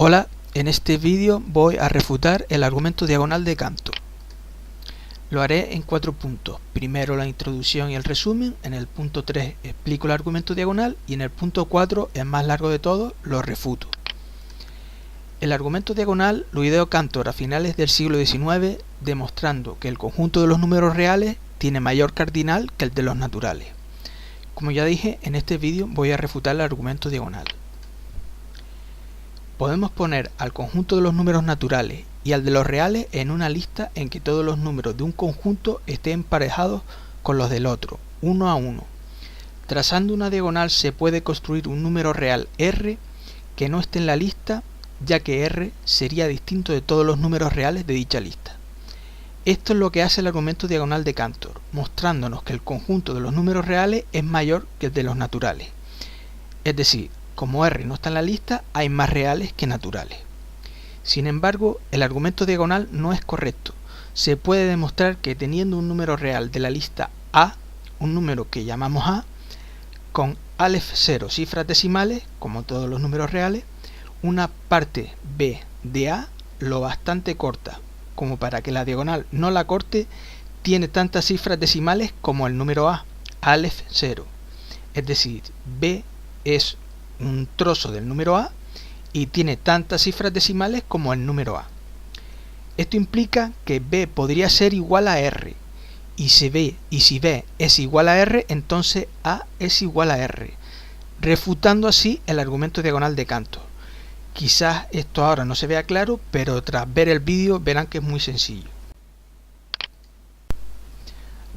Hola, en este vídeo voy a refutar el argumento diagonal de Cantor. Lo haré en 4 puntos. Primero la introducción y el resumen, en el punto 3 explico el argumento diagonal y en el punto 4, el más largo de todos, lo refuto. El argumento diagonal lo ideó Cantor a finales del siglo XIX, demostrando que el conjunto de los números reales tiene mayor cardinal que el de los naturales. Como ya dije, en este vídeo voy a refutar el argumento diagonal. Podemos poner al conjunto de los números naturales y al de los reales en una lista en que todos los números de un conjunto estén emparejados con los del otro, uno a uno. Trazando una diagonal se puede construir un número real R que no esté en la lista, ya que R sería distinto de todos los números reales de dicha lista. Esto es lo que hace el argumento diagonal de Cantor, mostrándonos que el conjunto de los números reales es mayor que el de los naturales. Es decir, como R no está en la lista, hay más reales que naturales. Sin embargo, el argumento diagonal no es correcto. Se puede demostrar que teniendo un número real de la lista A, un número que llamamos A, con Aleph 0 cifras decimales, como todos los números reales, una parte B de A lo bastante corta, como para que la diagonal no la corte, tiene tantas cifras decimales como el número A, Aleph 0. Es decir, B es un trozo del número A y tiene tantas cifras decimales como el número A. Esto implica que B podría ser igual a R, y si B es igual a R, entonces A es igual a R, refutando así el argumento diagonal de Cantor. Quizás esto ahora no se vea claro, pero tras ver el vídeo verán que es muy sencillo.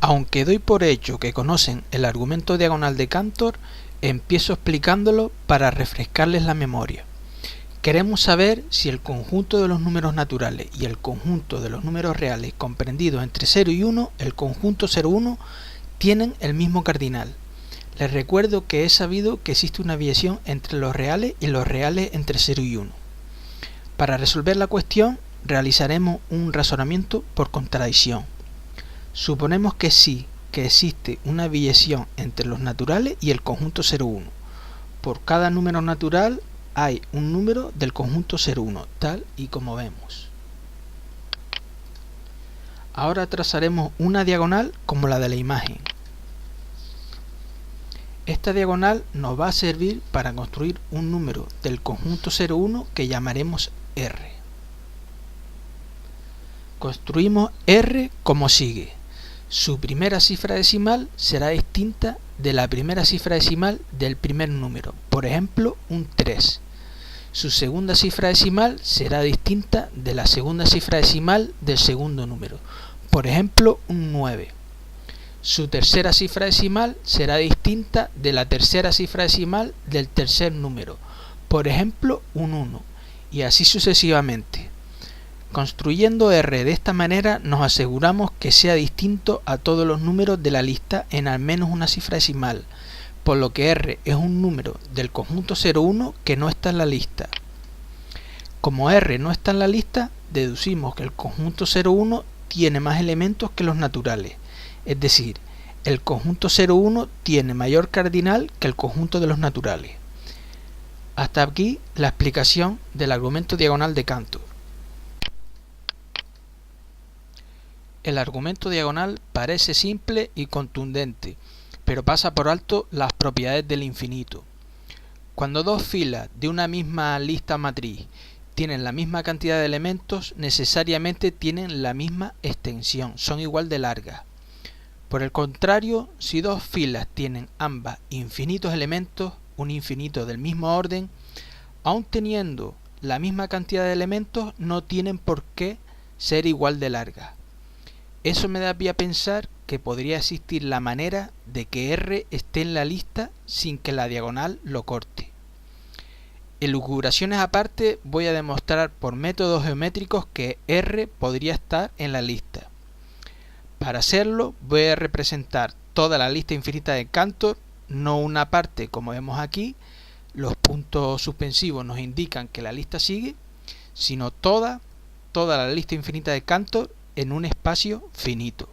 Aunque doy por hecho que conocen el argumento diagonal de Cantor, empiezo explicándolo para refrescarles la memoria. Queremos saber si el conjunto de los números naturales y el conjunto de los números reales comprendidos entre 0 y 1, el conjunto 0,1, tienen el mismo cardinal. Les recuerdo que he sabido que existe una variación entre los reales y los reales entre 0 y 1. Para resolver la cuestión, realizaremos un razonamiento por contradicción. Suponemos que sí, que existe una variación entre los naturales y el conjunto 0,1. Por cada número natural hay un número del conjunto 0,1, tal y como vemos. Ahora trazaremos una diagonal como la de la imagen. Esta diagonal nos va a servir para construir un número del conjunto 0,1 que llamaremos R. Construimos R como sigue. Su primera cifra decimal será distinta de la primera cifra decimal del primer número, por ejemplo, un 3. Su segunda cifra decimal será distinta de la segunda cifra decimal del segundo número, por ejemplo, un 9. Su tercera cifra decimal será distinta de la tercera cifra decimal del tercer número, por ejemplo, un 1, y así sucesivamente. Construyendo R de esta manera nos aseguramos que sea distinto a todos los números de la lista en al menos una cifra decimal, por lo que R es un número del conjunto 0,1 que no está en la lista. Como R no está en la lista, deducimos que el conjunto 0,1 tiene más elementos que los naturales, es decir, el conjunto 0,1 tiene mayor cardinal que el conjunto de los naturales. Hasta aquí la explicación del argumento diagonal de Cantor. El argumento diagonal parece simple y contundente, pero pasa por alto las propiedades del infinito. Cuando dos filas de una misma lista matriz tienen la misma cantidad de elementos, necesariamente tienen la misma extensión, son igual de largas. Por el contrario, si dos filas tienen ambas infinitos elementos, un infinito del mismo orden, aun teniendo la misma cantidad de elementos, no tienen por qué ser igual de largas. Eso me da pie a pensar que podría existir la manera de que R esté en la lista sin que la diagonal lo corte. Elucubraciones aparte, voy a demostrar por métodos geométricos que R podría estar en la lista. Para hacerlo, voy a representar toda la lista infinita de Cantor, no una parte como vemos aquí, los puntos suspensivos nos indican que la lista sigue, sino toda la lista infinita de Cantor en un espacio finito.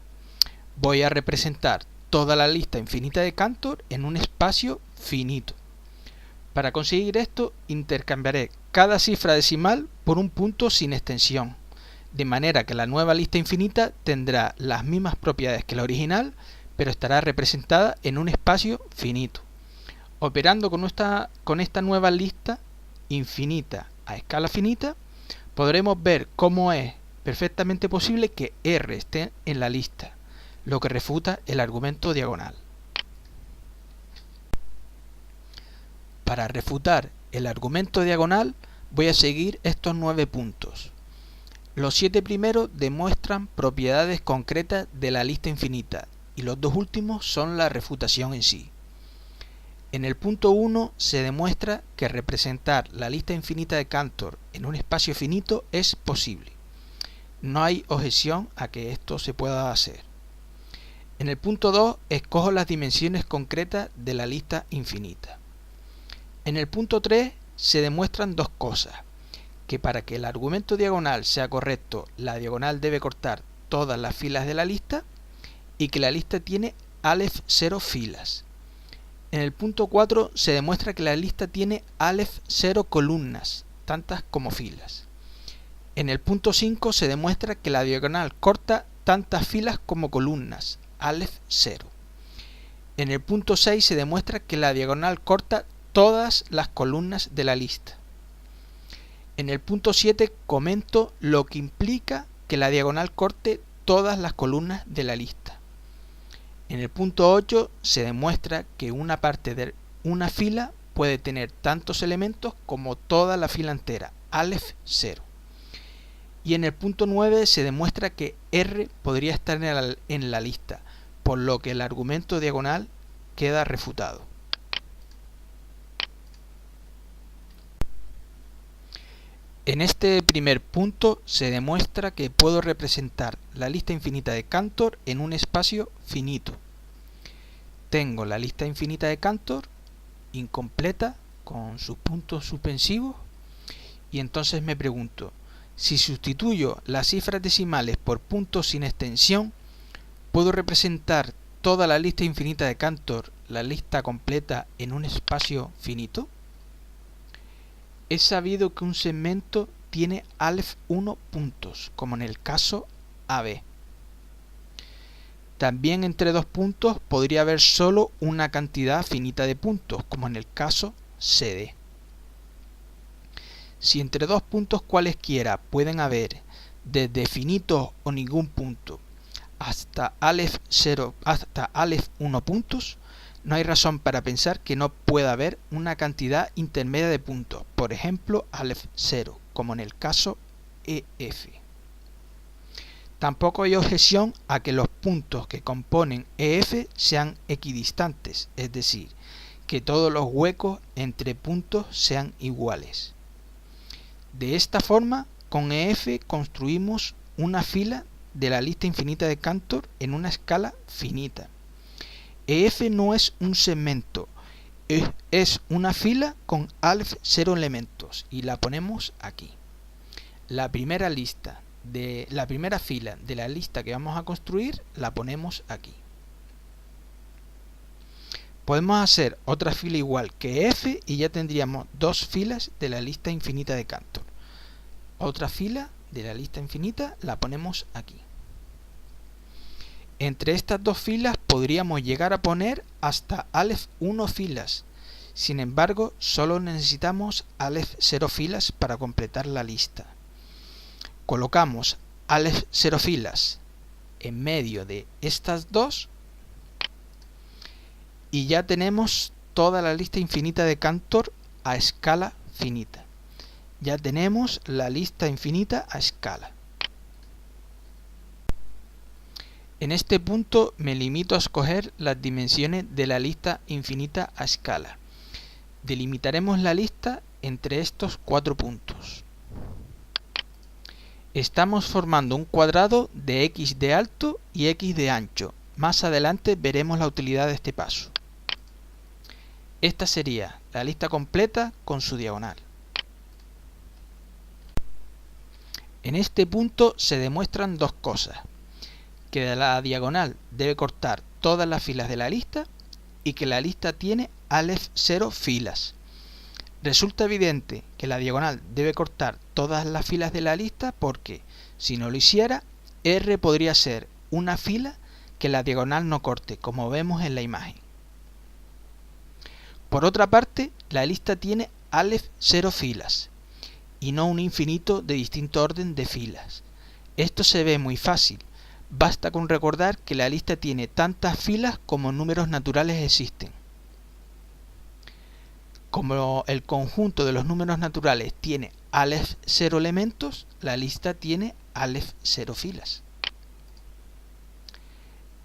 Voy a representar toda la lista infinita de Cantor en un espacio finito. Para conseguir esto, intercambiaré cada cifra decimal por un punto sin extensión, de manera que la nueva lista infinita tendrá las mismas propiedades que la original, pero estará representada en un espacio finito. Operando con esta nueva lista infinita a escala finita, podremos ver cómo es perfectamente posible que R esté en la lista, lo que refuta el argumento diagonal. Para refutar el argumento diagonal voy a seguir estos 9 puntos. Los 7 primeros demuestran propiedades concretas de la lista infinita y los 2 últimos son la refutación en sí. En el punto 1 se demuestra que representar la lista infinita de Cantor en un espacio finito es posible. No hay objeción a que esto se pueda hacer. En el punto 2 escojo las dimensiones concretas de la lista infinita. En el punto 3 se demuestran 2 cosas: que para que el argumento diagonal sea correcto, la diagonal debe cortar todas las filas de la lista, y que la lista tiene Aleph 0 filas. En el punto 4 se demuestra que la lista tiene Aleph 0 columnas, tantas como filas. En el punto 5 se demuestra que la diagonal corta tantas filas como columnas, Aleph 0. En el punto 6 se demuestra que la diagonal corta todas las columnas de la lista. En el punto 7 comento lo que implica que la diagonal corte todas las columnas de la lista. En el punto 8 se demuestra que una parte de una fila puede tener tantos elementos como toda la fila entera, Aleph 0. Y en el punto 9 se demuestra que R podría estar en la lista, por lo que el argumento diagonal queda refutado. En este primer punto se demuestra que puedo representar la lista infinita de Cantor en un espacio finito. Tengo la lista infinita de Cantor incompleta con sus puntos suspensivos y entonces me pregunto, si sustituyo las cifras decimales por puntos sin extensión, ¿puedo representar toda la lista infinita de Cantor, la lista completa, en un espacio finito? Es sabido que un segmento tiene Aleph 1 puntos, como en el caso AB. También entre 2 puntos podría haber solo una cantidad finita de puntos, como en el caso CD. Si entre 2 puntos cualesquiera pueden haber desde finitos o ningún punto hasta Aleph 0 hasta Aleph 1 puntos, no hay razón para pensar que no pueda haber una cantidad intermedia de puntos, por ejemplo Aleph 0, como en el caso EF. Tampoco hay objeción a que los puntos que componen EF sean equidistantes, es decir, que todos los huecos entre puntos sean iguales. De esta forma, con EF construimos una fila de la lista infinita de Cantor en una escala finita. EF no es un segmento, es una fila con Aleph 0 elementos y la ponemos aquí. La primera fila de la lista que vamos a construir la ponemos aquí. Podemos hacer otra fila igual que F y ya tendríamos 2 filas de la lista infinita de Cantor. Otra fila de la lista infinita la ponemos aquí. Entre estas 2 filas podríamos llegar a poner hasta Aleph 1 filas. Sin embargo, solo necesitamos Aleph 0 filas para completar la lista. Colocamos Aleph 0 filas en medio de estas 2 y ya tenemos toda la lista infinita de Cantor a escala finita. Ya tenemos la lista infinita a escala. En este punto me limito a escoger las dimensiones de la lista infinita a escala. Delimitaremos la lista entre estos 4 puntos. Estamos formando un cuadrado de x de alto y x de ancho. Más adelante veremos la utilidad de este paso. Esta sería la lista completa con su diagonal. En este punto se demuestran 2 cosas: que la diagonal debe cortar todas las filas de la lista y que la lista tiene Aleph 0 filas. Resulta evidente que la diagonal debe cortar todas las filas de la lista porque, si no lo hiciera, R podría ser una fila que la diagonal no corte, como vemos en la imagen. Por otra parte, la lista tiene Aleph 0 filas y no un infinito de distinto orden de filas. Esto se ve muy fácil. Basta con recordar que la lista tiene tantas filas como números naturales existen. Como el conjunto de los números naturales tiene Aleph 0 elementos, la lista tiene Aleph 0 filas.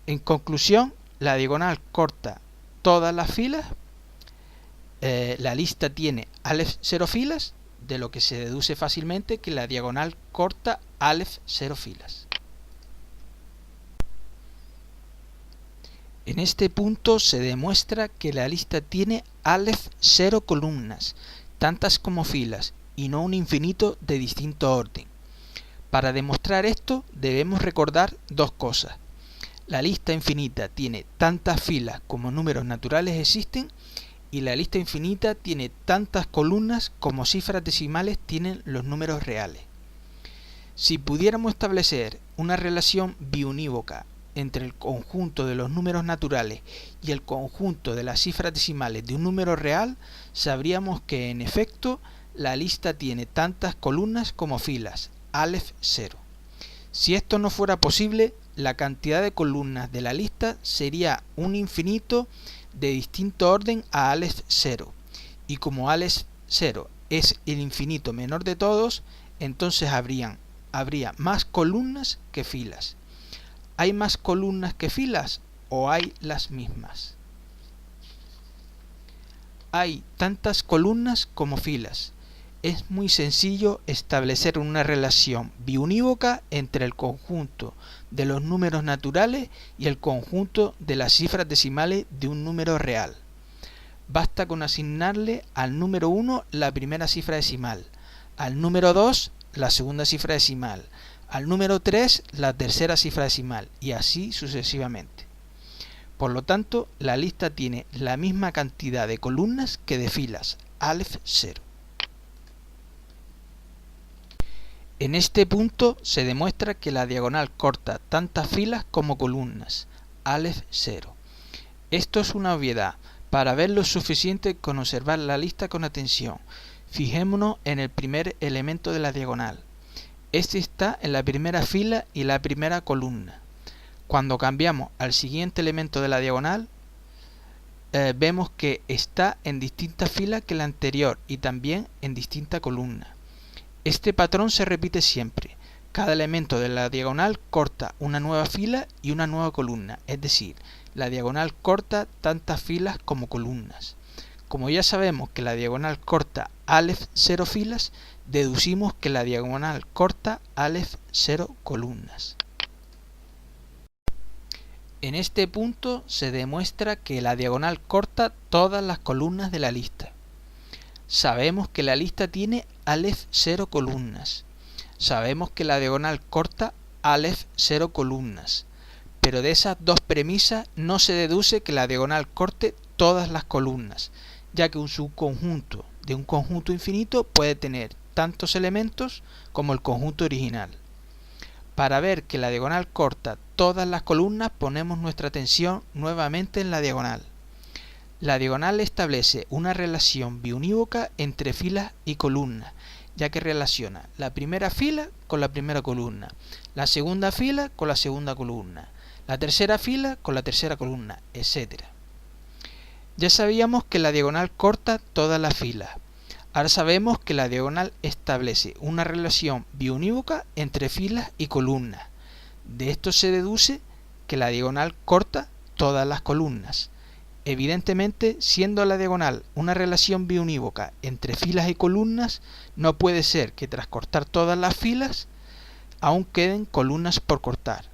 En conclusión, la diagonal corta todas las filas. La lista tiene Aleph 0 filas, de lo que se deduce fácilmente que la diagonal corta Aleph 0 filas. En este punto se demuestra que la lista tiene Aleph 0 columnas, tantas como filas, y no un infinito de distinto orden. Para demostrar esto debemos recordar dos cosas. La lista infinita tiene tantas filas como números naturales existen, y la lista infinita tiene tantas columnas como cifras decimales tienen los números reales. Si pudiéramos establecer una relación biunívoca entre el conjunto de los números naturales y el conjunto de las cifras decimales de un número real, sabríamos que en efecto la lista tiene tantas columnas como filas, Aleph 0. Si esto no fuera posible, la cantidad de columnas de la lista sería un infinito de distinto orden a Aleph 0, y como Aleph 0 es el infinito menor de todos, entonces habría más columnas que filas. ¿Hay más columnas que filas o hay las mismas? Hay tantas columnas como filas. Es muy sencillo establecer una relación biunívoca entre el conjunto de los números naturales y el conjunto de las cifras decimales de un número real. Basta con asignarle al número 1 la primera cifra decimal, al número 2 la segunda cifra decimal, al número 3 la tercera cifra decimal y así sucesivamente. Por lo tanto, la lista tiene la misma cantidad de columnas que de filas, Aleph 0. En este punto se demuestra que la diagonal corta tantas filas como columnas, Aleph 0. Esto es una obviedad. Para verlo es suficiente con observar la lista con atención. Fijémonos en el primer elemento de la diagonal. Este está en la primera fila y la primera columna. Cuando cambiamos al siguiente elemento de la diagonal, vemos que está en distinta fila que la anterior y también en distinta columna. Este patrón se repite siempre. Cada elemento de la diagonal corta una nueva fila y una nueva columna, es decir, la diagonal corta tantas filas como columnas. Como ya sabemos que la diagonal corta Aleph 0 filas, deducimos que la diagonal corta Aleph 0 columnas. En este punto se demuestra que la diagonal corta todas las columnas de la lista. Sabemos que la lista tiene Aleph 0 columnas. Sabemos que la diagonal corta Aleph 0 columnas. Pero de esas dos premisas no se deduce que la diagonal corte todas las columnas, ya que un subconjunto de un conjunto infinito puede tener tantos elementos como el conjunto original. Para ver que la diagonal corta todas las columnas, ponemos nuestra atención nuevamente en la diagonal. La diagonal establece una relación biunívoca entre filas y columnas, ya que relaciona la primera fila con la primera columna, la segunda fila con la segunda columna, la tercera fila con la tercera columna, etc. Ya sabíamos que la diagonal corta todas las filas. Ahora sabemos que la diagonal establece una relación biunívoca entre filas y columnas. De esto se deduce que la diagonal corta todas las columnas. Evidentemente, siendo la diagonal una relación biunívoca entre filas y columnas, no puede ser que tras cortar todas las filas, aún queden columnas por cortar.